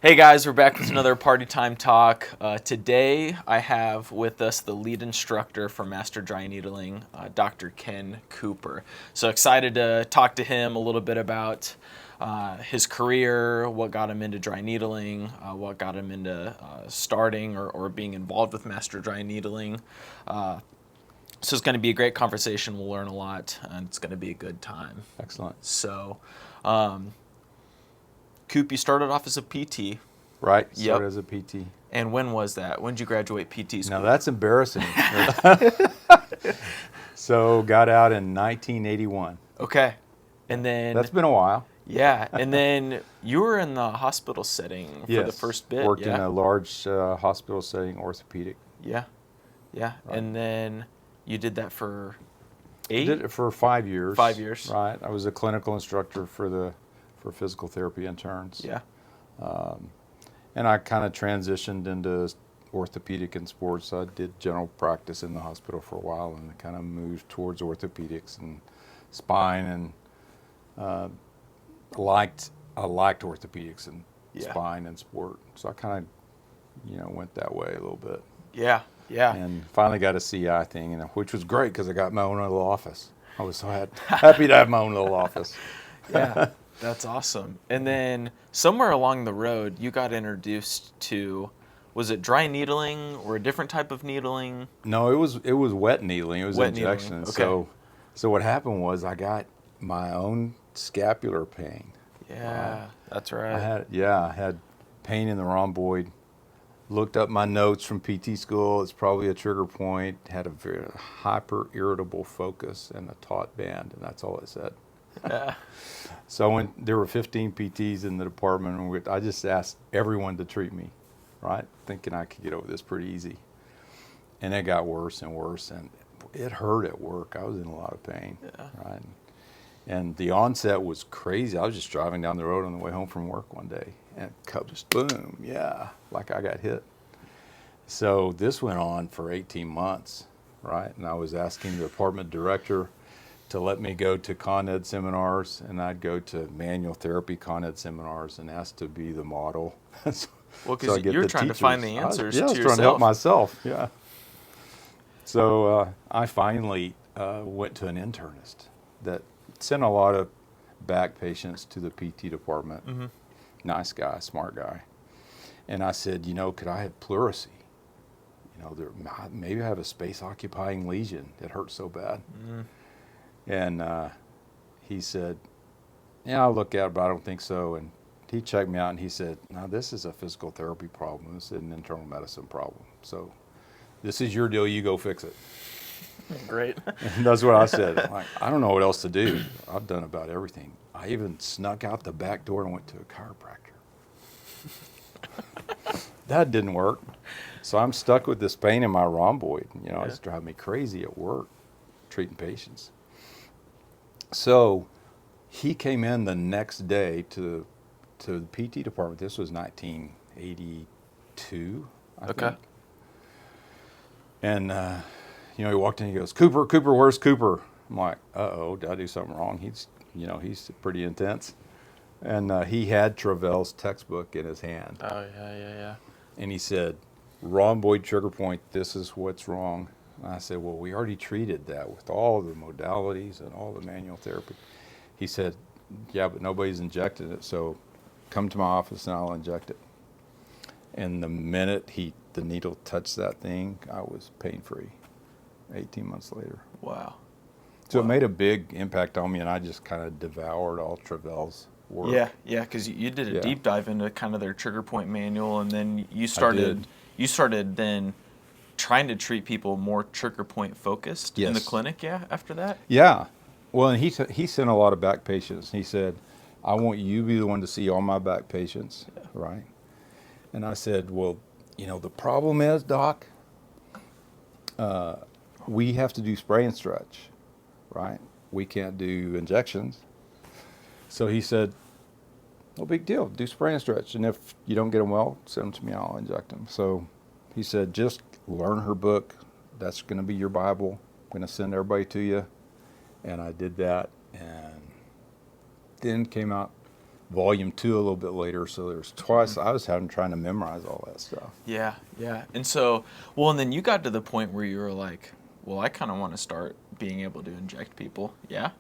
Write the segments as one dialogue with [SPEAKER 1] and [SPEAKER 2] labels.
[SPEAKER 1] Hey guys, we're back with another Party Time Talk. Today I have with us the lead instructor for Master Dry Needling, Dr. Ken Cooper. So excited to talk to him a little bit about his career, what got him into dry needling, what got him into starting or being involved with Master Dry Needling. So it's going to be a great conversation. We'll learn a lot, and it's going to be a good time.
[SPEAKER 2] Excellent.
[SPEAKER 1] So, Coop, you started off as a PT.
[SPEAKER 2] Right,
[SPEAKER 1] Yep.
[SPEAKER 2] started as a PT.
[SPEAKER 1] And when was that? When did you graduate PT school?
[SPEAKER 2] Now that's embarrassing. So got out in 1981.
[SPEAKER 1] Okay. And then...
[SPEAKER 2] That's been a while.
[SPEAKER 1] Yeah. And then you were in the hospital setting for the first bit.
[SPEAKER 2] Worked in a large hospital setting, orthopedic.
[SPEAKER 1] Yeah. Yeah. Right. And then you did that for 8?
[SPEAKER 2] Did it for 5 years.
[SPEAKER 1] 5 years.
[SPEAKER 2] Right. I was a clinical instructor for physical therapy interns.
[SPEAKER 1] Yeah.
[SPEAKER 2] And I kind of transitioned into orthopedic and sports. I did general practice in the hospital for a while and kind of moved towards orthopedics and spine, and I liked orthopedics and spine and sport. So I kind of, went that way a little bit.
[SPEAKER 1] Yeah, yeah.
[SPEAKER 2] And finally got a CI thing, which was great because I got my own little office. I was so happy to have my own little office.
[SPEAKER 1] Yeah. That's awesome. And then somewhere along the road, you got introduced to, was it dry needling or a different type of needling?
[SPEAKER 2] No, it was wet needling. It was
[SPEAKER 1] wet
[SPEAKER 2] injection.
[SPEAKER 1] Needling. Okay.
[SPEAKER 2] So what happened was I got my own scapular pain.
[SPEAKER 1] Yeah, that's right.
[SPEAKER 2] I had pain in the rhomboid. Looked up my notes from PT school. It's probably a trigger point. Had a very hyper irritable focus and a taut band, and that's all it said.
[SPEAKER 1] Yeah.
[SPEAKER 2] So when there were 15 PTs in the department, and I just asked everyone to treat me, right? Thinking I could get over this pretty easy. And it got worse and worse, and it hurt at work. I was in a lot of pain, right? And the onset was crazy. I was just driving down the road on the way home from work one day, and just boom, like I got hit. So this went on for 18 months, right? And I was asking the department director to let me go to Con Ed seminars, and I'd go to manual therapy Con Ed seminars and ask to be the model.
[SPEAKER 1] Well, because you're trying to find the answers to yourself.
[SPEAKER 2] I was trying to help myself, yeah. So I finally went to an internist that sent a lot of back patients to the PT department. Mm-hmm. Nice guy, smart guy. And I said, could I have pleurisy? Maybe I have a space-occupying lesion that hurts so bad. Mm-hmm. And he said, I'll look at it, but I don't think so. And he checked me out, and he said, no, this is a physical therapy problem. This is an internal medicine problem. So this is your deal. You go fix it.
[SPEAKER 1] Great.
[SPEAKER 2] And that's what I said. I don't know what else to do. I've done about everything. I even snuck out the back door and went to a chiropractor. That didn't work. So I'm stuck with this pain in my rhomboid. It's driving me crazy at work, treating patients. So he came in the next day to the PT department. This was 1982, I think. And, he walked in and he goes, Cooper, where's Cooper? I'm like, uh-oh, did I do something wrong? He's pretty intense. And he had Travell's textbook in his hand.
[SPEAKER 1] Oh, yeah.
[SPEAKER 2] And he said, rhomboid trigger point, this is what's wrong. And I said, well, we already treated that with all the modalities and all the manual therapy. He said, yeah, but nobody's injected it, so come to my office and I'll inject it. And the minute the needle touched that thing, I was pain-free 18 months later.
[SPEAKER 1] Wow.
[SPEAKER 2] So it made a big impact on me, and I just kind of devoured all Travell's work.
[SPEAKER 1] Yeah, because you did a deep dive into kind of their trigger point manual, and then you started then trying to treat people more trigger point focused in the clinic, after that?
[SPEAKER 2] Yeah. Well, and he sent a lot of back patients. He said, I want you to be the one to see all my back patients, right? And I said, well, the problem is, Doc, we have to do spray and stretch, right? We can't do injections. So he said, no big deal, do spray and stretch. And if you don't get them well, send them to me, I'll inject them. So he said, just learn her book. That's going to be your Bible. I'm going to send everybody to you. And I did that. And then came out volume 2 a little bit later. So there's twice I was trying to memorize all that stuff.
[SPEAKER 1] Yeah, yeah. And so, well, and then you got to the point where you were like, well, I kind of want to start being able to inject people. Yeah?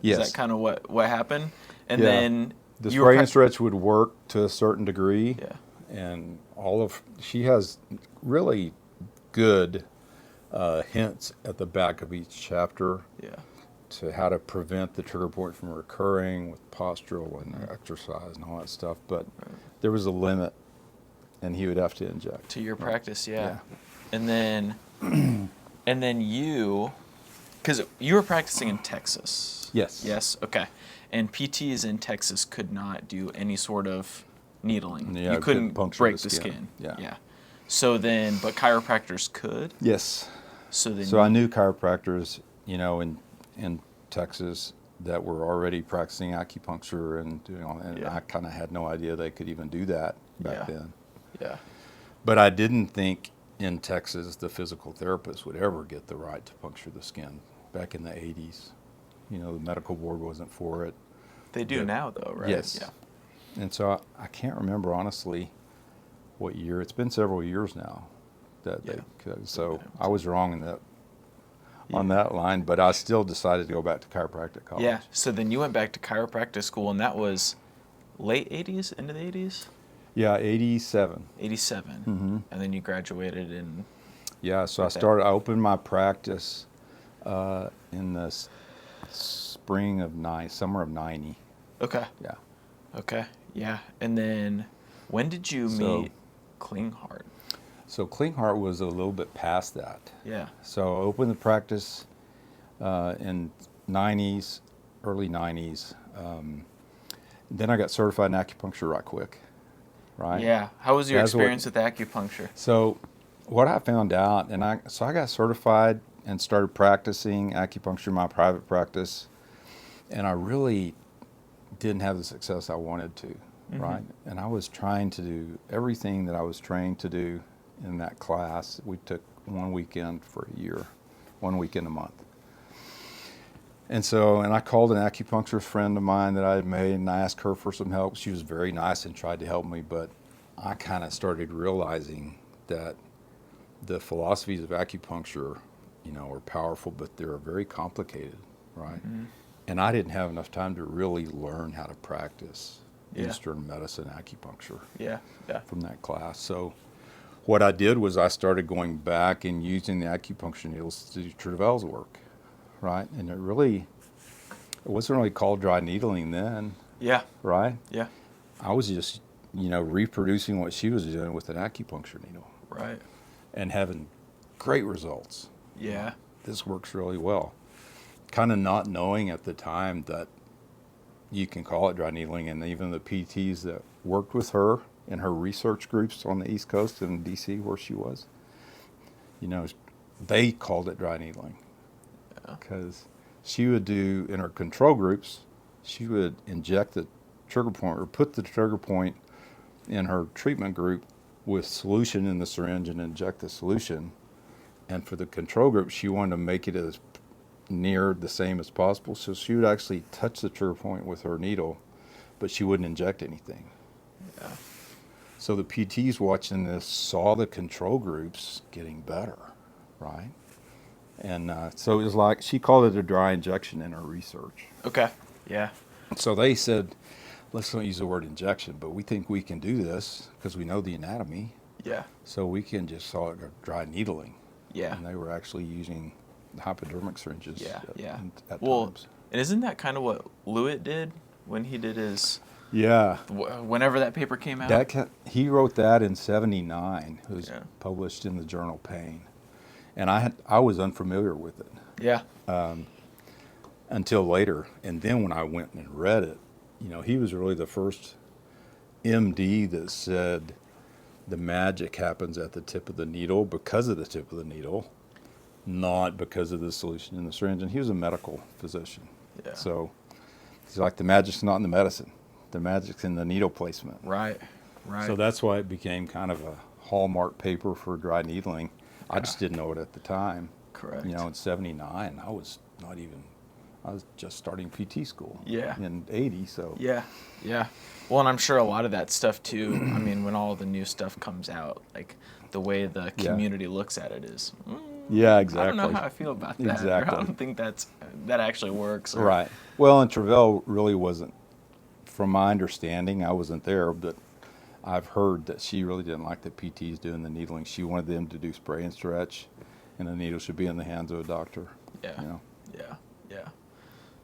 [SPEAKER 2] Yes.
[SPEAKER 1] Is that kind of what happened? And
[SPEAKER 2] Yeah.
[SPEAKER 1] then
[SPEAKER 2] The
[SPEAKER 1] you were
[SPEAKER 2] spray and stretch would work to a certain degree.
[SPEAKER 1] Yeah.
[SPEAKER 2] And she has really good hints at the back of each chapter
[SPEAKER 1] Yeah.
[SPEAKER 2] to how to prevent the trigger point from recurring with postural and exercise and all that stuff. But there was a limit, and he would have to inject.
[SPEAKER 1] To your practice, yeah.
[SPEAKER 2] Yeah.
[SPEAKER 1] And then you, because you were practicing in Texas.
[SPEAKER 2] Yes.
[SPEAKER 1] Yes. Okay. And PTs in Texas could not do any sort of needling.
[SPEAKER 2] Yeah,
[SPEAKER 1] you couldn't
[SPEAKER 2] puncture
[SPEAKER 1] break
[SPEAKER 2] the
[SPEAKER 1] the
[SPEAKER 2] skin.
[SPEAKER 1] skin.
[SPEAKER 2] Yeah.
[SPEAKER 1] Yeah. So then, but chiropractors could.
[SPEAKER 2] Yes.
[SPEAKER 1] So then.
[SPEAKER 2] So I knew chiropractors, in Texas that were already practicing acupuncture and and
[SPEAKER 1] Yeah.
[SPEAKER 2] I kind of had no idea they could even do that back
[SPEAKER 1] Yeah.
[SPEAKER 2] then.
[SPEAKER 1] Yeah.
[SPEAKER 2] But I didn't think in Texas the physical therapist would ever get the right to puncture the skin back in the 80s. The medical board wasn't for it.
[SPEAKER 1] They do
[SPEAKER 2] Yeah.
[SPEAKER 1] now, though, right?
[SPEAKER 2] Yes.
[SPEAKER 1] Yeah.
[SPEAKER 2] And so I can't remember honestly what year. It's been several years now that
[SPEAKER 1] Yeah.
[SPEAKER 2] they could. So I was wrong in that on
[SPEAKER 1] Yeah.
[SPEAKER 2] that line, but I still decided to go back to chiropractic college.
[SPEAKER 1] Yeah. So then you went back to chiropractic school, and that was late 80s, into the 80s?
[SPEAKER 2] Yeah, 87.
[SPEAKER 1] 87.
[SPEAKER 2] Mm-hmm.
[SPEAKER 1] And then you graduated in.
[SPEAKER 2] Yeah, so
[SPEAKER 1] Okay.
[SPEAKER 2] I opened my practice in the summer of 90.
[SPEAKER 1] Okay.
[SPEAKER 2] Yeah.
[SPEAKER 1] Okay. Yeah. And then when did you
[SPEAKER 2] So-
[SPEAKER 1] meet Klinghardt?
[SPEAKER 2] So Klinghardt was a little bit past that.
[SPEAKER 1] Yeah.
[SPEAKER 2] So I opened the practice in 90s, early 90s. Then I got certified in acupuncture right quick, right?
[SPEAKER 1] Yeah. How was your
[SPEAKER 2] That's what-
[SPEAKER 1] experience with acupuncture?
[SPEAKER 2] So what I found out, I got certified and started practicing acupuncture in my private practice, and I really didn't have the success I wanted to, right? And I was trying to do everything that I was trained to do in that class. We took one weekend for a year, 1 weekend a month. And I called an acupuncturist friend of mine that I had made, and I asked her for some help. She was very nice and tried to help me, but I kind of started realizing that the philosophies of acupuncture, are powerful, but they're very complicated, right?
[SPEAKER 1] Mm-hmm.
[SPEAKER 2] And I didn't have enough time to really learn how to practice
[SPEAKER 1] Yeah.
[SPEAKER 2] Eastern medicine acupuncture
[SPEAKER 1] Yeah. Yeah.
[SPEAKER 2] from that class. So what I did was I started going back and using the acupuncture needles to do Trudvell's work, right? And it wasn't really called dry needling then,
[SPEAKER 1] Yeah.
[SPEAKER 2] right?
[SPEAKER 1] Yeah.
[SPEAKER 2] I was just, reproducing what she was doing with an acupuncture needle
[SPEAKER 1] Right.
[SPEAKER 2] and having great results.
[SPEAKER 1] Yeah.
[SPEAKER 2] This works really well. Kind of not knowing at the time that you can call it dry needling, and even the PTs that worked with her in her research groups on the East Coast in DC where she was, they called it dry needling. Because she would do, in her control groups, she would inject the trigger point or put the trigger point in her treatment group with solution in the syringe and inject the solution. And for the control group, she wanted to make it as near the same as possible. So she would actually touch the trigger point with her needle, but she wouldn't inject anything.
[SPEAKER 1] Yeah.
[SPEAKER 2] So the PTs watching this saw the control groups getting better, right? And so it was like, she called it a dry injection in her research.
[SPEAKER 1] Okay. Yeah.
[SPEAKER 2] So they said, let's not use the word injection, but we think we can do this because we know the anatomy.
[SPEAKER 1] Yeah.
[SPEAKER 2] So we can just call it a dry needling.
[SPEAKER 1] Yeah.
[SPEAKER 2] And they were actually using hypodermic syringes
[SPEAKER 1] Yeah. Yeah.
[SPEAKER 2] at
[SPEAKER 1] Well,
[SPEAKER 2] times.
[SPEAKER 1] and isn't that kind of what Lewitt did when he did his,
[SPEAKER 2] Yeah.
[SPEAKER 1] whenever that paper came out?
[SPEAKER 2] He wrote that in '79. It was
[SPEAKER 1] Yeah.
[SPEAKER 2] published in the journal Pain. And I was unfamiliar with it
[SPEAKER 1] Yeah.
[SPEAKER 2] until later. And then when I went and read it, he was really the first MD that said the magic happens at the tip of the needle because of the tip of the needle, not because of the solution in the syringe. And he was a medical physician.
[SPEAKER 1] Yeah.
[SPEAKER 2] So he's like, the magic's not in the medicine. The magic's in the needle placement.
[SPEAKER 1] Right. Right.
[SPEAKER 2] So that's why it became kind of a hallmark paper for dry needling. I just didn't know it at the time.
[SPEAKER 1] Correct.
[SPEAKER 2] In '79, I was not even I was just starting PT school.
[SPEAKER 1] Yeah.
[SPEAKER 2] In '80, so.
[SPEAKER 1] Yeah, yeah. Well, and I'm sure a lot of that stuff too. I mean, when all the new stuff comes out, like the way the
[SPEAKER 2] Yeah.
[SPEAKER 1] community looks at it is,
[SPEAKER 2] Yeah,
[SPEAKER 1] I
[SPEAKER 2] exactly.
[SPEAKER 1] don't know how I feel about that. Or
[SPEAKER 2] Exactly.
[SPEAKER 1] I don't think that actually works. Or,
[SPEAKER 2] Right. Well, and Travell really wasn't, from my understanding, I wasn't there, but I've heard that she really didn't like the PTs doing the needling. She wanted them to do spray and stretch, and the needle should be in the hands of a doctor.
[SPEAKER 1] Yeah.
[SPEAKER 2] You know?
[SPEAKER 1] Yeah. Yeah.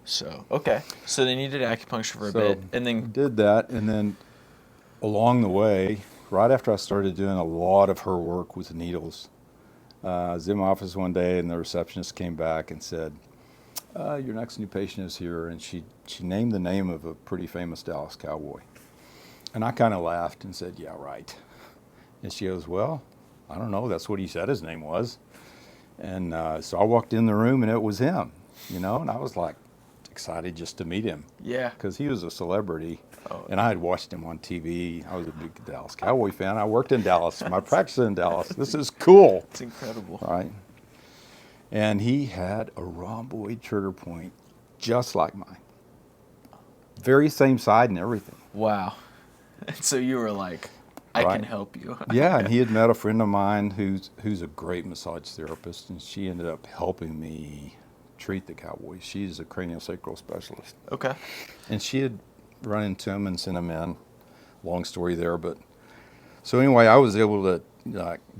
[SPEAKER 1] So okay. So they needed acupuncture for a
[SPEAKER 2] So
[SPEAKER 1] bit, and then
[SPEAKER 2] did that, and then along the way, right after I started doing a lot of her work with needles, I was in my office one day, and the receptionist came back and said, "Your next new patient is here," and she named the name of a pretty famous Dallas cowboy. And I kind of laughed and said, "Yeah, right." And she goes, "Well, I don't know. That's what he said his name was." And so I walked in the room, and it was him, you know, and I was like excited just to meet him.
[SPEAKER 1] yeah.
[SPEAKER 2] Because he was a celebrity,
[SPEAKER 1] Oh.
[SPEAKER 2] and I had watched him on TV. I was a big Dallas Cowboy fan. I worked in Dallas. My practice is in Dallas. This is cool,
[SPEAKER 1] It's incredible.
[SPEAKER 2] right? And he had a rhomboid trigger point just like mine. Very same side and everything.
[SPEAKER 1] Wow. And so you were like, I
[SPEAKER 2] Right.
[SPEAKER 1] can help you.
[SPEAKER 2] Yeah, and he had met a friend of mine who's a great massage therapist, and she ended up helping me treat the cowboys. She's a craniosacral specialist.
[SPEAKER 1] Okay.
[SPEAKER 2] And she had run into him and sent him in. Long story there, but so anyway, I was able to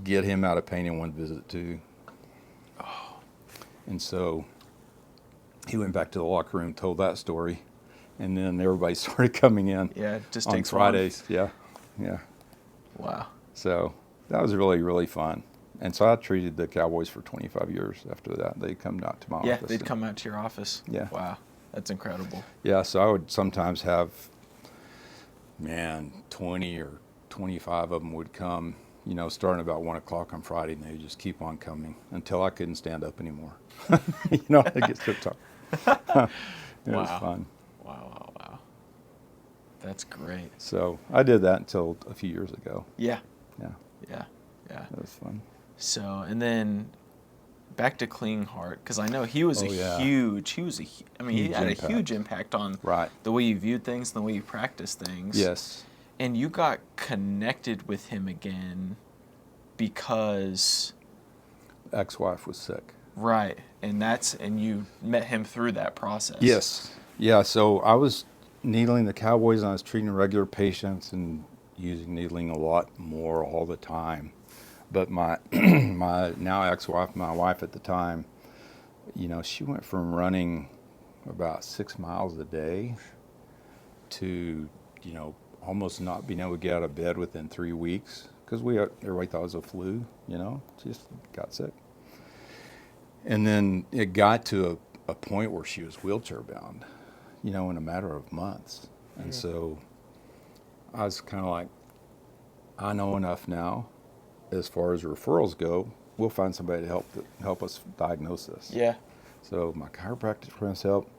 [SPEAKER 2] get him out of pain in one visit too.
[SPEAKER 1] Oh.
[SPEAKER 2] And so he went back to the locker room, told that story, and then everybody started coming in.
[SPEAKER 1] Yeah, it just
[SPEAKER 2] on
[SPEAKER 1] takes
[SPEAKER 2] Fridays. Yeah, yeah.
[SPEAKER 1] one. Wow.
[SPEAKER 2] So that was really, really fun. And so I treated the cowboys for 25 years after that. They'd come out to my
[SPEAKER 1] Yeah,
[SPEAKER 2] office.
[SPEAKER 1] they'd come out to your office.
[SPEAKER 2] Yeah.
[SPEAKER 1] Wow. That's incredible.
[SPEAKER 2] Yeah, so I would sometimes have, 20 or 25 of them would come, starting about 1 o'clock on Friday, and they would just keep on coming until I couldn't stand up anymore. It gets so tough. It was
[SPEAKER 1] Wow.
[SPEAKER 2] fun.
[SPEAKER 1] Wow. That's great.
[SPEAKER 2] So I did that until a few years ago.
[SPEAKER 1] Yeah.
[SPEAKER 2] Yeah,
[SPEAKER 1] Yeah.
[SPEAKER 2] it was fun.
[SPEAKER 1] So, and then back to Clean Heart, because I know he was
[SPEAKER 2] Oh, yeah.
[SPEAKER 1] huge. He had
[SPEAKER 2] Huge
[SPEAKER 1] a
[SPEAKER 2] impact.
[SPEAKER 1] huge impact on
[SPEAKER 2] Right.
[SPEAKER 1] the way you viewed things, and the way you practiced things.
[SPEAKER 2] Yes.
[SPEAKER 1] And you got connected with him again because,
[SPEAKER 2] Ex-wife was sick.
[SPEAKER 1] right, and you met him through that process.
[SPEAKER 2] Yes. Yeah, so I was needling the cowboys, and I was treating regular patients and using needling a lot more all the time. But my my now ex-wife, my wife at the time, she went from running about 6 miles a day to, almost not being able to get out of bed within 3 weeks because everybody thought it was a flu, she just got sick. And then it got to a point where she was wheelchair bound, in a matter of months. And so I was kind of like, I know enough now. As far as referrals go, we'll find somebody to help us diagnose this.
[SPEAKER 1] Yeah.
[SPEAKER 2] So my chiropractic friends helped.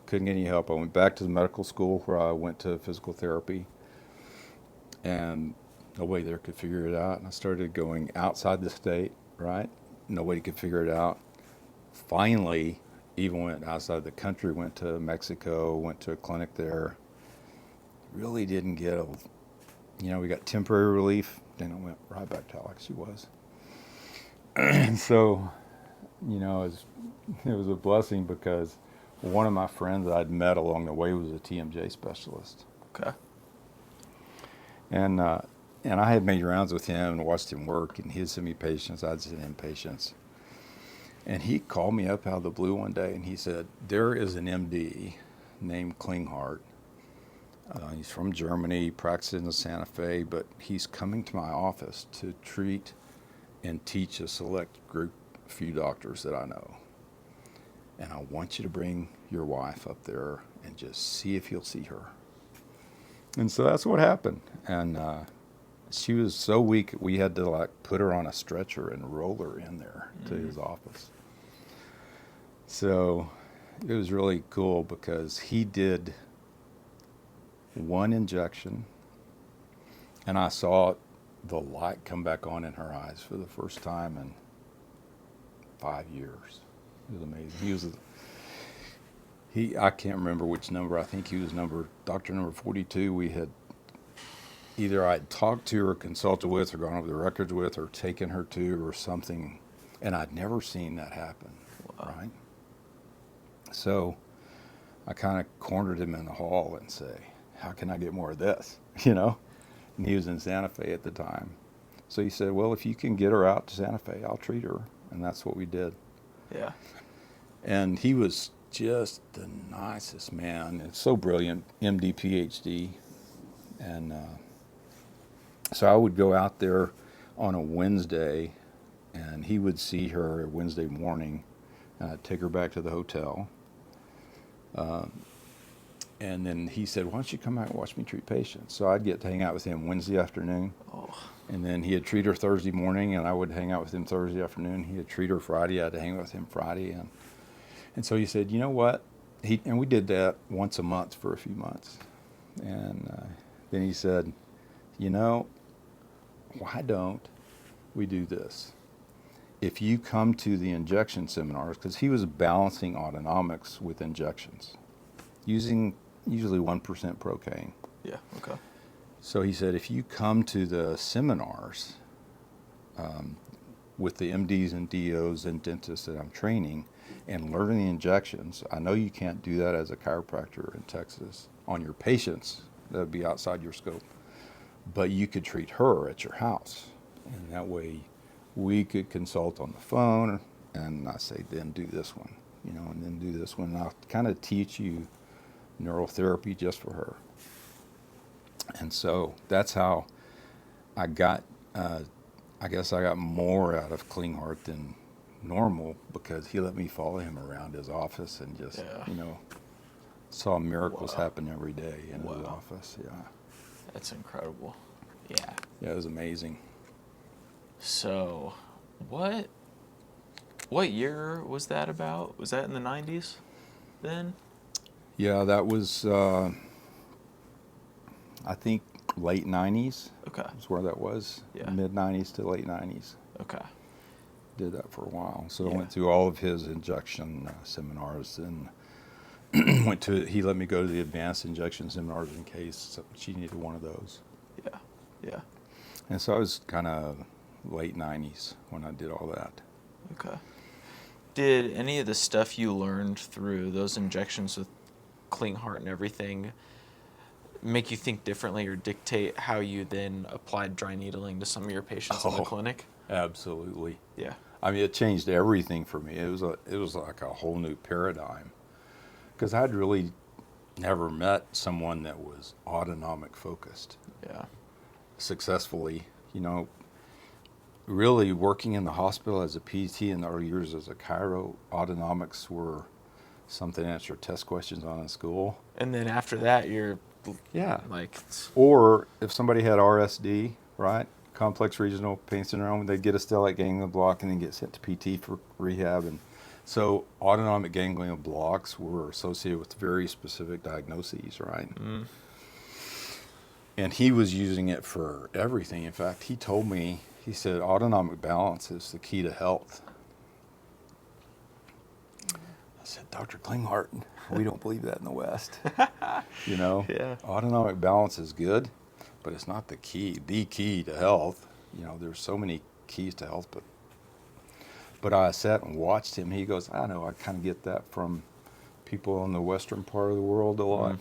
[SPEAKER 2] Couldn't get any help. I went back to the medical school where I went to physical therapy, and nobody there could figure it out. And I started going outside the state, right? Nobody could figure it out. Finally, even went outside the country, went to Mexico, went to a clinic there. Really didn't get we got temporary relief. Then I went right back to like she was. And so, it was a blessing because one of my friends that I'd met along the way was a TMJ specialist.
[SPEAKER 1] Okay.
[SPEAKER 2] And I had made rounds with him and watched him work, and he'd send me patients, I'd send him patients. And he called me up out of the blue one day, and he said, there is an MD named Klinghardt. He's from Germany, practices in Santa Fe, but he's coming to my office to treat and teach a select group, a few doctors that I know. And I want you to bring your wife up there and just see if you'll see her. And so that's what happened. And she was so weak, we had to put her on a stretcher and roll her in there to his office. So it was really cool because he did one injection, and I saw the light come back on in her eyes for the first time in 5 years. It was amazing. I can't remember which number. I think he was doctor number 42. We had either I'd talked to or consulted with or gone over the records with or taken her to or something. And I'd never seen that happen.
[SPEAKER 1] Wow.
[SPEAKER 2] Right? So I kind of cornered him in the hall and say, how can I get more of this? You know? And he was in Santa Fe at the time. So he said, well, if you can get her out to Santa Fe, I'll treat her. And that's what we did.
[SPEAKER 1] Yeah.
[SPEAKER 2] And he was just the nicest man. And so brilliant, MD, PhD. And so I would go out there on a Wednesday, and he would see her Wednesday morning, and I'd take her back to the hotel. And then he said, why don't you come out and watch me treat patients? So I'd get to hang out with him Wednesday afternoon.
[SPEAKER 1] Oh.
[SPEAKER 2] And then he'd treat her Thursday morning, and I would hang out with him Thursday afternoon. He'd treat her Friday. I had to hang out with him Friday. And so he said, you know what? And we did that once a month for a few months. And then he said, you know, why don't we do this? If you come to the injection seminars, because he was balancing autonomics with injections, using usually 1% procaine.
[SPEAKER 1] Yeah. Okay.
[SPEAKER 2] So he said, if you come to the seminars with the MDs and DOs and dentists that I'm training and learning the injections, I know you can't do that as a chiropractor in Texas on your patients. That would be outside your scope. But you could treat her at your house. And that way we could consult on the phone. And I say, then do this one, you know, and then do this one. And I'll kind of teach you neurotherapy just for her. And so that's how I got, I guess I got more out of Klinghardt than normal, because he let me follow him around his office and just, you know, saw miracles happen every day in his office. Yeah.
[SPEAKER 1] That's incredible. Yeah.
[SPEAKER 2] Yeah, it was amazing.
[SPEAKER 1] So, what year was that about? Was that in the 90s then?
[SPEAKER 2] Yeah, that was, I think, late 90s.
[SPEAKER 1] Okay.
[SPEAKER 2] Is where that was.
[SPEAKER 1] Yeah.
[SPEAKER 2] Mid 90s to late 90s.
[SPEAKER 1] Okay.
[SPEAKER 2] Did that for a while. So
[SPEAKER 1] Yeah.
[SPEAKER 2] I went through all of his injection seminars, and he let me go to the advanced injection seminars in case she needed one of those.
[SPEAKER 1] Yeah. Yeah.
[SPEAKER 2] And so I was kind of late 90s when I did all that.
[SPEAKER 1] Okay. Did any of the stuff you learned through those injections with Klinghardt and everything make you think differently or dictate how you then applied dry needling to some of your patients in the clinic?
[SPEAKER 2] Absolutely.
[SPEAKER 1] Yeah.
[SPEAKER 2] I mean, it changed everything for me. It was like a whole new paradigm, because I'd really never met someone that was autonomic focused.
[SPEAKER 1] Yeah.
[SPEAKER 2] Successfully, you know, really working in the hospital as a PT in the early years as a chiro, autonomics were something to answer test questions on in school.
[SPEAKER 1] And then after that, you're like,
[SPEAKER 2] Or if somebody had RSD, right, complex regional pain syndrome, they'd get a stellate ganglion block and then get sent to PT for rehab. And so autonomic ganglion blocks were associated with very specific diagnoses, right?
[SPEAKER 1] Mm.
[SPEAKER 2] And he was using it for everything. In fact, he told me, he said, autonomic balance is the key to health. I said, Dr. Klinghardt, we don't believe that in the West. You know, autonomic balance is good, but it's not the key. The key to health, you know, there's so many keys to health, but I sat and watched him. He goes, I know, I kind of get that from people in the western part of the world a lot. Mm.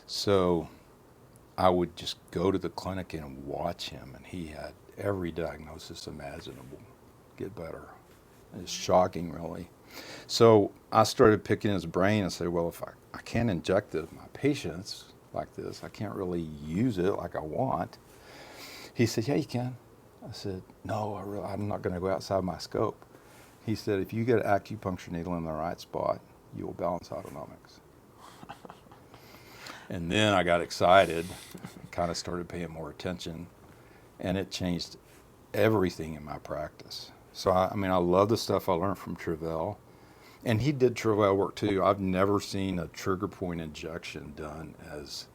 [SPEAKER 2] So I would just go to the clinic and watch him, and he had every diagnosis imaginable get better. It's shocking, really. So I started picking his brain and said, well, if I can't inject my patients like this, I can't really use it like I want. He said, yeah, you can. I said, no, I'm not going to go outside my scope. He said, if you get an acupuncture needle in the right spot, you will balance autonomics. And then I got excited, kind of started paying more attention, and it changed everything in my practice. So, I mean, I love the stuff I learned from Travell. And he did Travell work too. I've never seen a trigger point injection done as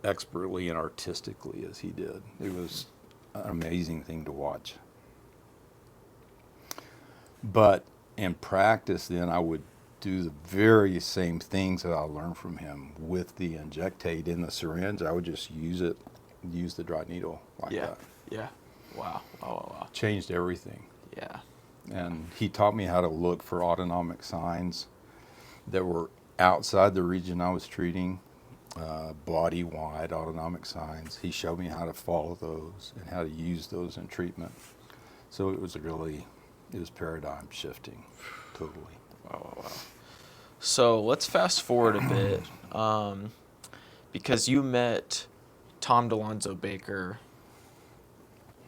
[SPEAKER 2] expertly and artistically as he did. It was an amazing thing to watch. But in practice, then I would do the very same things that I learned from him with the injectate in the syringe. I would just use the dry needle like
[SPEAKER 1] Yeah.
[SPEAKER 2] that.
[SPEAKER 1] Yeah. Wow. Wow.
[SPEAKER 2] Changed everything.
[SPEAKER 1] Yeah.
[SPEAKER 2] And he taught me how to look for autonomic signs that were outside the region I was treating, body-wide autonomic signs. He showed me how to follow those and how to use those in treatment. So it was paradigm shifting, totally.
[SPEAKER 1] Wow. So let's fast forward a bit, because you met Tom DeLonzo Baker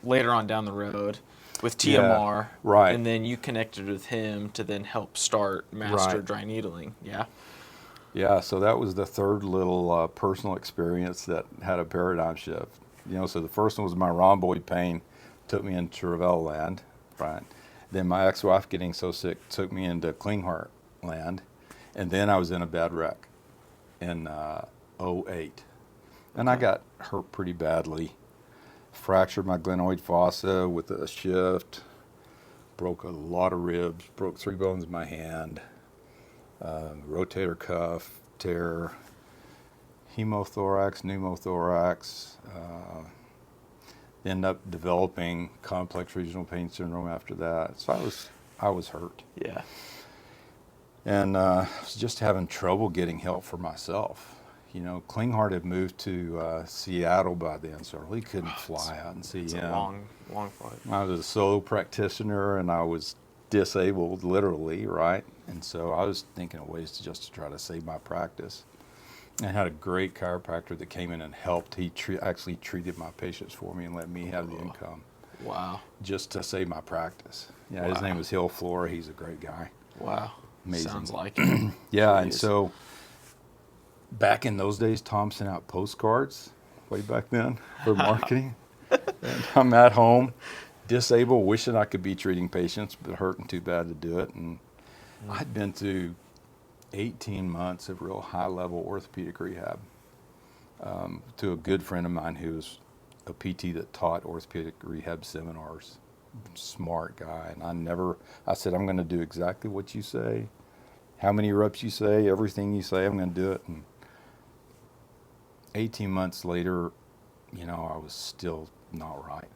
[SPEAKER 1] later on down the road with TMR,
[SPEAKER 2] Yeah, right.
[SPEAKER 1] and then you connected with him to then help start Master
[SPEAKER 2] Right.
[SPEAKER 1] Dry Needling. Yeah.
[SPEAKER 2] Yeah, so that was the third little personal experience that had a paradigm shift. So the first one was my rhomboid pain, took me into Ravel land, right? Then my ex-wife getting so sick took me into clean heart land, and then I was in a bad wreck in '08. And I got hurt pretty badly. Fractured my glenoid fossa with a shift, broke a lot of ribs, broke 3 bones in my hand, rotator cuff tear, hemothorax, pneumothorax, ended up developing complex regional pain syndrome after that. So I was hurt.
[SPEAKER 1] Yeah.
[SPEAKER 2] And I was just having trouble getting help for myself. Klinghardt had moved to Seattle by then, so I really couldn't fly out and see
[SPEAKER 1] It's
[SPEAKER 2] him.
[SPEAKER 1] a long flight.
[SPEAKER 2] I was a solo practitioner, and I was disabled, literally, right? And so I was thinking of ways to try to save my practice. I had a great chiropractor that came in and helped. He actually treated my patients for me and let me have the income.
[SPEAKER 1] Wow.
[SPEAKER 2] Just to save my practice. Yeah,
[SPEAKER 1] Wow.
[SPEAKER 2] His name was Hill Flora. He's a great guy.
[SPEAKER 1] Wow.
[SPEAKER 2] Amazing.
[SPEAKER 1] Sounds like it.
[SPEAKER 2] Yeah,
[SPEAKER 1] Jeez.
[SPEAKER 2] and so back in those days, Tom sent out postcards way back then for marketing. And I'm at home, disabled, wishing I could be treating patients, but hurting too bad to do it. And I'd been through 18 months of real high-level orthopedic rehab to a good friend of mine who was a PT that taught orthopedic rehab seminars. Smart guy. And I said, I'm going to do exactly what you say, how many reps you say, everything you say, I'm going to do it. And 18 months later, I was still not right.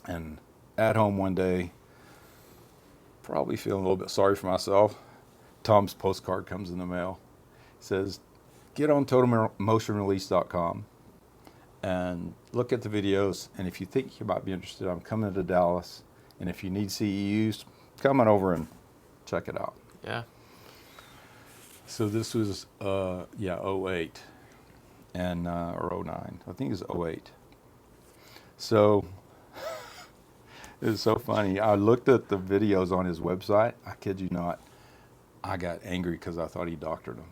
[SPEAKER 2] And at home one day, probably feeling a little bit sorry for myself, Tom's postcard comes in the mail. It says, get on totalmotionrelease.com and look at the videos. And if you think you might be interested, I'm coming to Dallas. And if you need CEUs, come on over and check it out.
[SPEAKER 1] Yeah.
[SPEAKER 2] So this was, '08 and or '09. I think it was '08. So it was so funny. I looked at the videos on his website. I kid you not. I got angry because I thought he doctored them.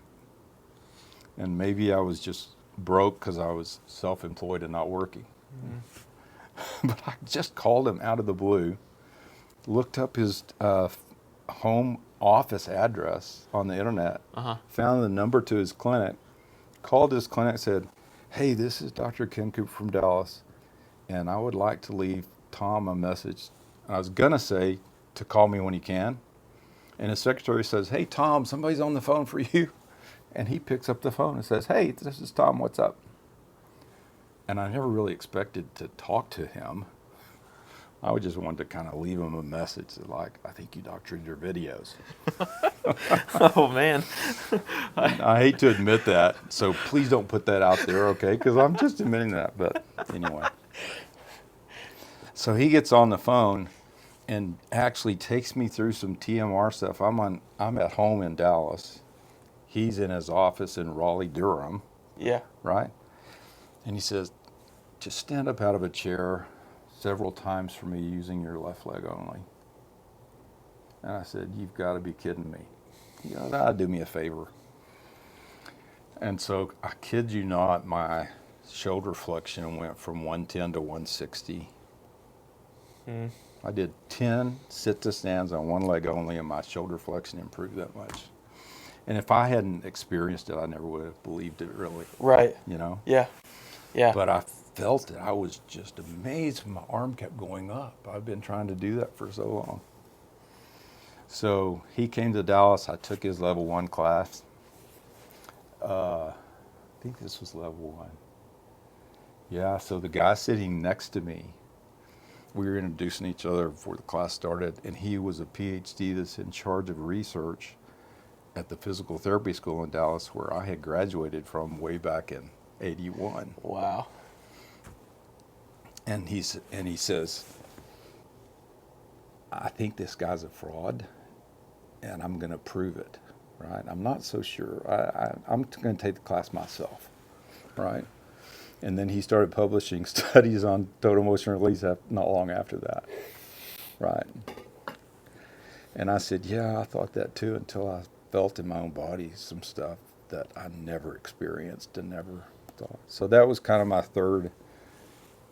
[SPEAKER 2] And maybe I was just broke because I was self-employed and not working. Mm-hmm. But I just called him out of the blue, looked up his home office address on the internet, found the number to his clinic, called his clinic, said, hey, this is Dr. Ken Coop from Dallas, and I would like to leave Tom a message. I was going to say to call me when he can. And his secretary says, hey, Tom, somebody's on the phone for you. And he picks up the phone and says, hey, this is Tom, what's up? And I never really expected to talk to him. I just wanted to kind of leave him a message that, like, I think you doctored your videos.
[SPEAKER 1] Oh, man.
[SPEAKER 2] I hate to admit that, so please don't put that out there, okay? Because I'm just admitting that, but anyway. So he gets on the phone and actually takes me through some TMR stuff. I'm at home in Dallas. He's in his office in Raleigh, Durham.
[SPEAKER 1] Yeah.
[SPEAKER 2] Right? And he says, just stand up out of a chair several times for me using your left leg only. And I said, you've got to be kidding me. He goes, do me a favor. And so I kid you not, my shoulder flexion went from 110 to 160. I did 10 sit-to-stands on one leg only, and my shoulder flexion improved that much. And if I hadn't experienced it, I never would have believed it, really.
[SPEAKER 1] Right.
[SPEAKER 2] Yeah.
[SPEAKER 1] Yeah.
[SPEAKER 2] But I felt it. I was just amazed. My arm kept going up. I've been trying to do that for so long. So he came to Dallas. I took his level 1 class. I think this was level 1. Yeah, so the guy sitting next to me, we were introducing each other before the class started, and he was a PhD that's in charge of research at the physical therapy school in Dallas, where I had graduated from way back in '81.
[SPEAKER 1] Wow.
[SPEAKER 2] And he says, I think this guy's a fraud, and I'm going to prove it. Right? I'm not so sure. I'm going to take the class myself. Right? And then he started publishing studies on total motion release not long after that. Right? And I said, yeah, I thought that too, until I felt in my own body some stuff that I never experienced and never thought. So that was kind of my third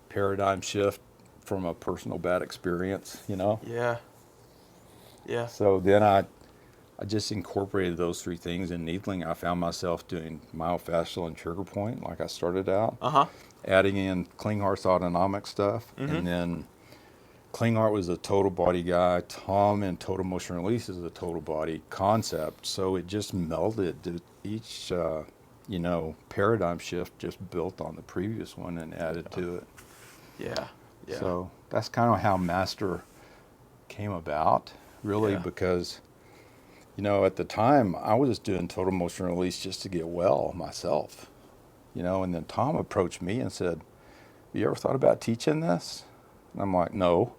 [SPEAKER 2] paradigm shift from a personal bad experience, you know?
[SPEAKER 1] Yeah. Yeah.
[SPEAKER 2] So then I just incorporated those three things in needling. I found myself doing myofascial and trigger point like I started out, adding in Klinghart's autonomic stuff, and then Klinghart was a total body guy. Tom in total motion release is a total body concept. So it just melded. Each, paradigm shift just built on the previous one and added to it.
[SPEAKER 1] Yeah. Yeah.
[SPEAKER 2] So that's kind of how Master came about, really, because, at the time I was doing total motion release just to get well myself, and then Tom approached me and said, "You ever thought about teaching this?" And I'm like, "No."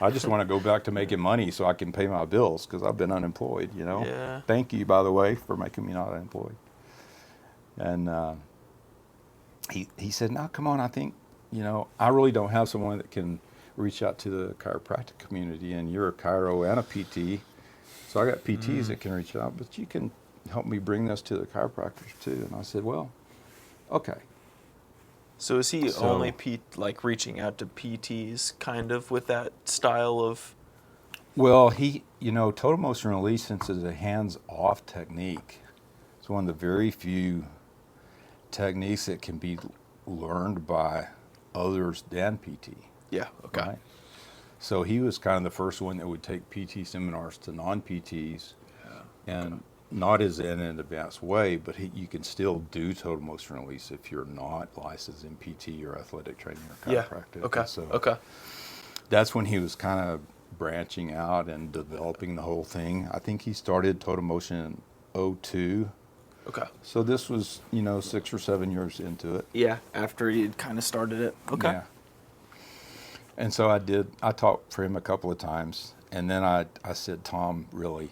[SPEAKER 2] I just want to go back to making money so I can pay my bills because I've been unemployed,
[SPEAKER 1] Yeah.
[SPEAKER 2] Thank you, by the way, for making me not unemployed. And he said, "No, come on, I think, I really don't have someone that can reach out to the chiropractic community, and you're a chiro and a PT. So I got PTs that can reach out, but you can help me bring this to the chiropractors too." And I said, "Well, okay."
[SPEAKER 1] So is he only reaching out to PTs kind of with that style of?
[SPEAKER 2] Well, total motion release, since it's a hands-off technique, it's one of the very few techniques that can be learned by others than PT.
[SPEAKER 1] Yeah. Okay.
[SPEAKER 2] Right? So he was kind of the first one that would take PT seminars to non-PTs, and not as in an advanced way, but you can still do total motion release if you're not licensed in PT or athletic training or chiropractic.
[SPEAKER 1] Yeah. Okay.
[SPEAKER 2] So that's when he was kind of branching out and developing the whole thing. I think he started total motion in '02.
[SPEAKER 1] Okay.
[SPEAKER 2] So this was, 6 or 7 years into it.
[SPEAKER 1] Yeah, after he kind of started it. Okay.
[SPEAKER 2] Yeah. And so I taught for him a couple of times, and then I said, "Tom, really,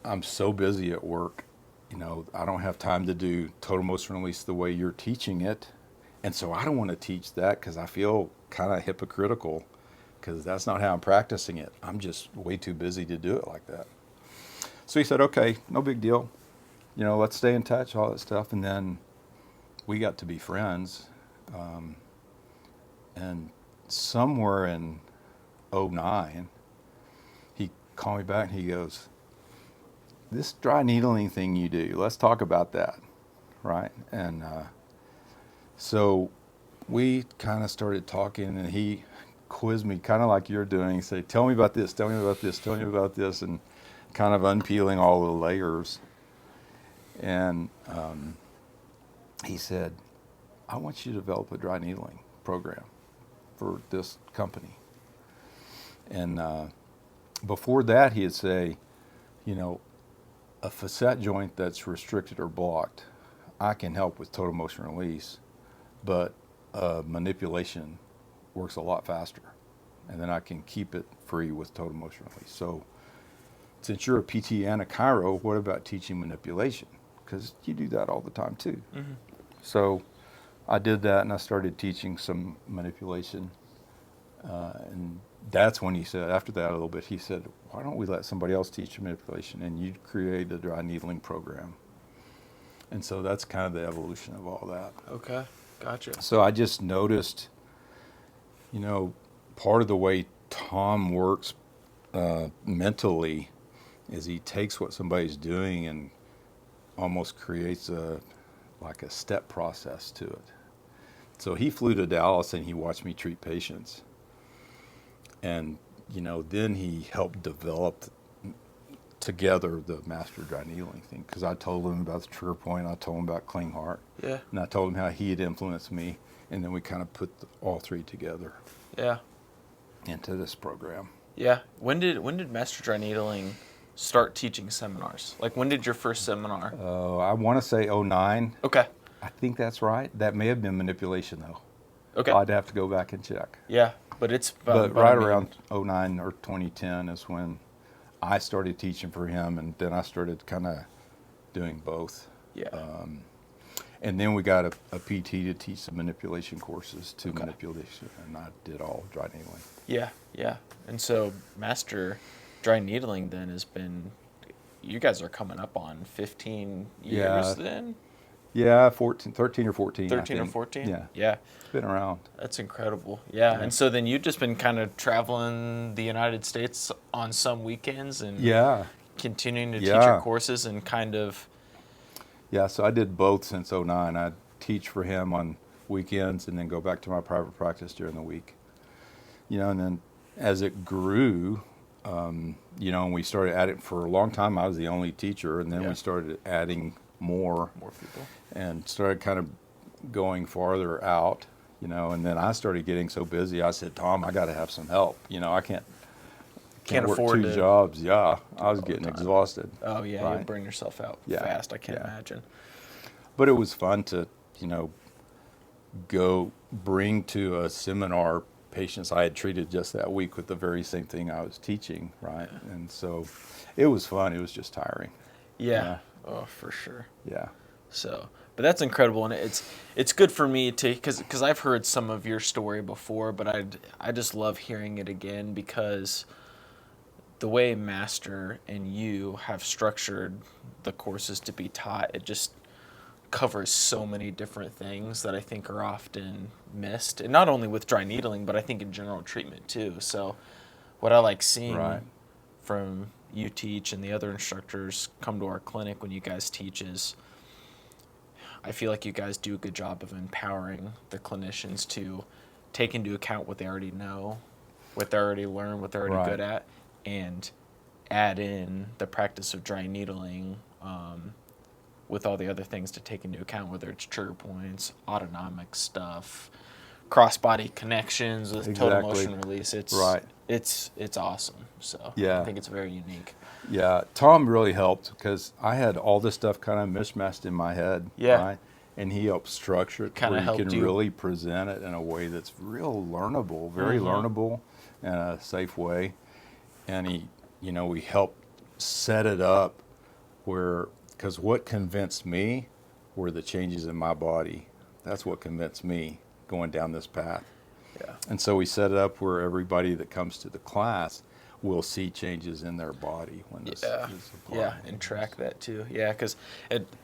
[SPEAKER 2] I'm so busy at work, I don't have time to do total motion release the way you're teaching it. And so I don't want to teach that because I feel kind of hypocritical because that's not how I'm practicing it. I'm just way too busy to do it like that." So he said, "Okay, no big deal. Let's stay in touch," all that stuff. And then we got to be friends. And somewhere in '09, he called me back and he goes, "This dry needling thing you do, let's talk about that." Right? And so we kind of started talking, and he quizzed me kind of like you're doing. He said, "Tell me about this, tell me about this, tell me about this," and kind of unpeeling all the layers. And he said, "I want you to develop a dry needling program for this company." And before that, he'd say, "A facet joint that's restricted or blocked, I can help with total motion release, but manipulation works a lot faster, and then I can keep it free with total motion release. So since you're a PT and a chiro, what about teaching manipulation? Because you do that all the time too." So I did that, and I started teaching some manipulation. And that's when he said, after that a little bit, he said, "Why don't we let somebody else teach manipulation, and you create a dry needling program?" And so that's kind of the evolution of all that.
[SPEAKER 1] Okay, gotcha.
[SPEAKER 2] So I just noticed, part of the way Tom works mentally is he takes what somebody's doing and almost creates a step process to it. So he flew to Dallas and he watched me treat patients. And then he helped develop together the master dry needling thing, because I told him about the trigger point, I told him about clean heart,
[SPEAKER 1] Yeah.
[SPEAKER 2] and I told him how he had influenced me, and then we kind of put all three together
[SPEAKER 1] Yeah.
[SPEAKER 2] into this program.
[SPEAKER 1] Yeah. When did Master Dry Needling start teaching seminars? Like, when did your first seminar?
[SPEAKER 2] I want to say '09.
[SPEAKER 1] Okay.
[SPEAKER 2] I think that's right. That may have been manipulation, though.
[SPEAKER 1] Okay.
[SPEAKER 2] I'd have to go back and check.
[SPEAKER 1] Yeah, but it's
[SPEAKER 2] But right around '09 or 2010 is when I started teaching for him, and then I started kind of doing both.
[SPEAKER 1] Yeah.
[SPEAKER 2] And then we got a PT to teach some manipulation courses to
[SPEAKER 1] Okay.
[SPEAKER 2] manipulation, and I did all dry needling.
[SPEAKER 1] Yeah, yeah. And so Master Dry Needling then has been, you guys are coming up on 15 years
[SPEAKER 2] Yeah.
[SPEAKER 1] then?
[SPEAKER 2] Yeah, 13 or 14.
[SPEAKER 1] 13
[SPEAKER 2] I
[SPEAKER 1] or
[SPEAKER 2] think.
[SPEAKER 1] 14?
[SPEAKER 2] Yeah,
[SPEAKER 1] Yeah.
[SPEAKER 2] it's been around.
[SPEAKER 1] That's incredible. Yeah.
[SPEAKER 2] Yeah.
[SPEAKER 1] And so then you've just been kind of traveling the United States on some weekends and
[SPEAKER 2] Yeah,
[SPEAKER 1] continuing to teach
[SPEAKER 2] Yeah.
[SPEAKER 1] your courses and kind of,
[SPEAKER 2] yeah. So I did both since '09. I teach for him on weekends, and then go back to my private practice during the week. And then as it grew, and we started adding. For a long time, I was the only teacher, and then
[SPEAKER 1] Yeah.
[SPEAKER 2] we started adding more
[SPEAKER 1] people.
[SPEAKER 2] and started kind of going farther out, and then I started getting so busy. I said, Tom, I got to have some help. I can't work
[SPEAKER 1] afford
[SPEAKER 2] two
[SPEAKER 1] to
[SPEAKER 2] jobs. Yeah, I was
[SPEAKER 1] all the
[SPEAKER 2] getting
[SPEAKER 1] time.
[SPEAKER 2] exhausted.
[SPEAKER 1] Oh, yeah.
[SPEAKER 2] Right.
[SPEAKER 1] You burn yourself out
[SPEAKER 2] Yeah.
[SPEAKER 1] fast. I can't
[SPEAKER 2] Yeah.
[SPEAKER 1] imagine.
[SPEAKER 2] But it was fun to, go bring to a seminar patients I had treated just that week with the very same thing I was teaching, right? And so it was fun. It was just tiring.
[SPEAKER 1] Yeah. Oh, for sure.
[SPEAKER 2] Yeah.
[SPEAKER 1] So, but that's incredible, and it's good for me to because I've heard some of your story before, but I just love hearing it again because the way Master and you have structured the courses to be taught, it just covers so many different things that I think are often missed, and not only with dry needling, but I think in general treatment too. So, what I like seeing
[SPEAKER 2] Right.
[SPEAKER 1] from you teach and the other instructors come to our clinic when you guys teach is I feel like you guys do a good job of empowering the clinicians to take into account what they already know, what they already learned, what they're already
[SPEAKER 2] Right.
[SPEAKER 1] good at, and add in the practice of dry needling with all the other things to take into account, whether it's trigger points, autonomic stuff, cross-body connections with total
[SPEAKER 2] Exactly.
[SPEAKER 1] motion release.
[SPEAKER 2] Right.
[SPEAKER 1] It's awesome. So
[SPEAKER 2] Yeah.
[SPEAKER 1] I think it's very unique.
[SPEAKER 2] Yeah, Tom really helped because I had all this stuff kind of mishmashed in my head.
[SPEAKER 1] Yeah.
[SPEAKER 2] Right? And he helped structure it
[SPEAKER 1] Kinda
[SPEAKER 2] where you
[SPEAKER 1] helped
[SPEAKER 2] can
[SPEAKER 1] you.
[SPEAKER 2] really present it in a way that's real learnable, very
[SPEAKER 1] Mhm.
[SPEAKER 2] learnable in a safe way. And we helped set it up because what convinced me were the changes in my body. That's what convinced me going down this path.
[SPEAKER 1] Yeah.
[SPEAKER 2] And so we set it up where everybody that comes to the class will see changes in their body when this
[SPEAKER 1] Yeah,
[SPEAKER 2] is applied.
[SPEAKER 1] yeah, and track that too. Yeah, because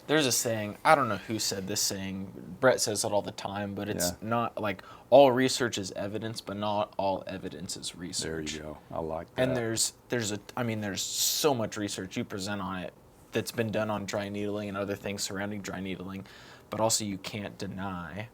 [SPEAKER 1] there's a saying, I don't know who said this saying, Brett says it all the time, but it's
[SPEAKER 2] Yeah.
[SPEAKER 1] not like all research is evidence, but not all evidence is
[SPEAKER 2] There
[SPEAKER 1] research.
[SPEAKER 2] you go. I like that.
[SPEAKER 1] And there's so much research you present on it that's been done on dry needling and other things surrounding dry needling, but also you can't deny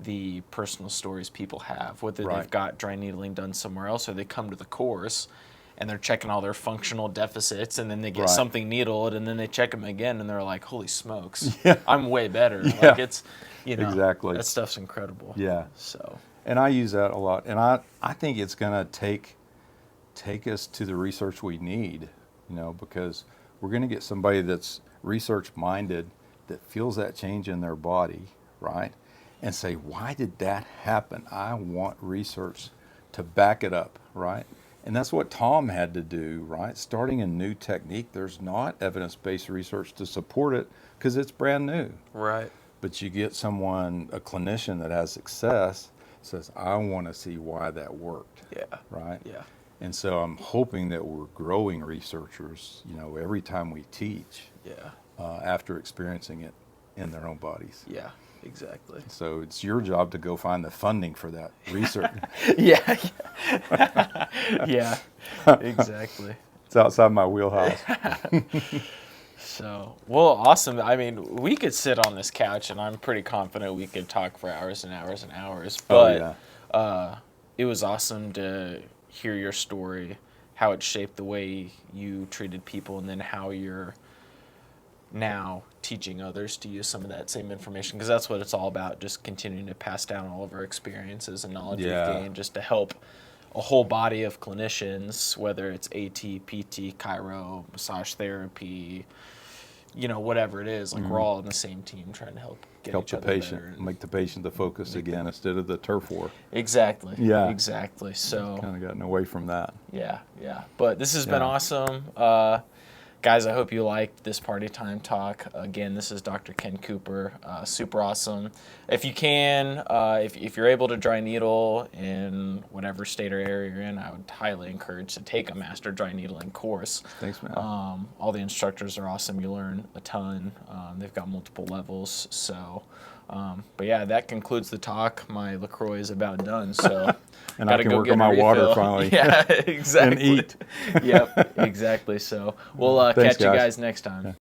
[SPEAKER 1] the personal stories people have, whether
[SPEAKER 2] Right.
[SPEAKER 1] they've got dry needling done somewhere else or they come to the course and they're checking all their functional deficits and then they get
[SPEAKER 2] Right.
[SPEAKER 1] something needled and then they check them again and they're like, holy smokes,
[SPEAKER 2] Yeah.
[SPEAKER 1] I'm way better.
[SPEAKER 2] Yeah.
[SPEAKER 1] Like it's,
[SPEAKER 2] Exactly.
[SPEAKER 1] that stuff's incredible.
[SPEAKER 2] Yeah.
[SPEAKER 1] So,
[SPEAKER 2] And I use that a lot. And I think it's going to take us to the research we need, because we're going to get somebody that's research minded that feels that change in their body, right? And say, why did that happen? I want research to back it up, right? And that's what Tom had to do, right? Starting a new technique, there's not evidence-based research to support it because it's brand new.
[SPEAKER 1] right.
[SPEAKER 2] But you get someone, a clinician that has success, says, I want to see why that worked,
[SPEAKER 1] Yeah.
[SPEAKER 2] right?
[SPEAKER 1] Yeah.
[SPEAKER 2] And so I'm hoping that we're growing researchers, every time we teach
[SPEAKER 1] Yeah.
[SPEAKER 2] after experiencing it in their own bodies.
[SPEAKER 1] Yeah. Exactly.
[SPEAKER 2] So it's your job to go find the funding for that research.
[SPEAKER 1] Yeah. Yeah. Exactly.
[SPEAKER 2] It's outside my wheelhouse.
[SPEAKER 1] So, well, awesome. I mean, we could sit on this couch, and I'm pretty confident we could talk for hours and hours and hours. But
[SPEAKER 2] Oh, yeah.
[SPEAKER 1] it was awesome to hear your story, how it shaped the way you treated people, and then how you're now teaching others to use some of that same information, because that's what it's all about, just continuing to pass down all of our experiences and knowledge we've gained just to help a whole body of clinicians, whether it's AT, PT, chiro, massage therapy, whatever it is. Like we're all on the same team trying to help get
[SPEAKER 2] Help
[SPEAKER 1] each
[SPEAKER 2] the
[SPEAKER 1] other
[SPEAKER 2] patient,
[SPEAKER 1] better.
[SPEAKER 2] make the patient the focus again instead of the turf war.
[SPEAKER 1] Exactly.
[SPEAKER 2] Yeah.
[SPEAKER 1] Exactly. So
[SPEAKER 2] Kind of gotten away from that.
[SPEAKER 1] yeah. But this has been
[SPEAKER 2] Yeah.
[SPEAKER 1] awesome. Guys, I hope you liked this party time talk. Again, this is Dr. Ken Cooper. Super awesome. If you can, if you're able to dry needle in whatever state or area you're in, I would highly encourage to take a master dry needling course.
[SPEAKER 2] Thanks, man.
[SPEAKER 1] All the instructors are awesome. You learn a ton. They've got multiple levels. So, but yeah, that concludes the talk. My LaCroix is about done. So,
[SPEAKER 2] And
[SPEAKER 1] gotta
[SPEAKER 2] I can
[SPEAKER 1] go
[SPEAKER 2] work
[SPEAKER 1] get
[SPEAKER 2] on
[SPEAKER 1] a
[SPEAKER 2] my water
[SPEAKER 1] refill.
[SPEAKER 2] finally.
[SPEAKER 1] Yeah, exactly.
[SPEAKER 2] And eat.
[SPEAKER 1] Yep, exactly. So we'll
[SPEAKER 2] Thanks,
[SPEAKER 1] catch you
[SPEAKER 2] guys.
[SPEAKER 1] guys next time.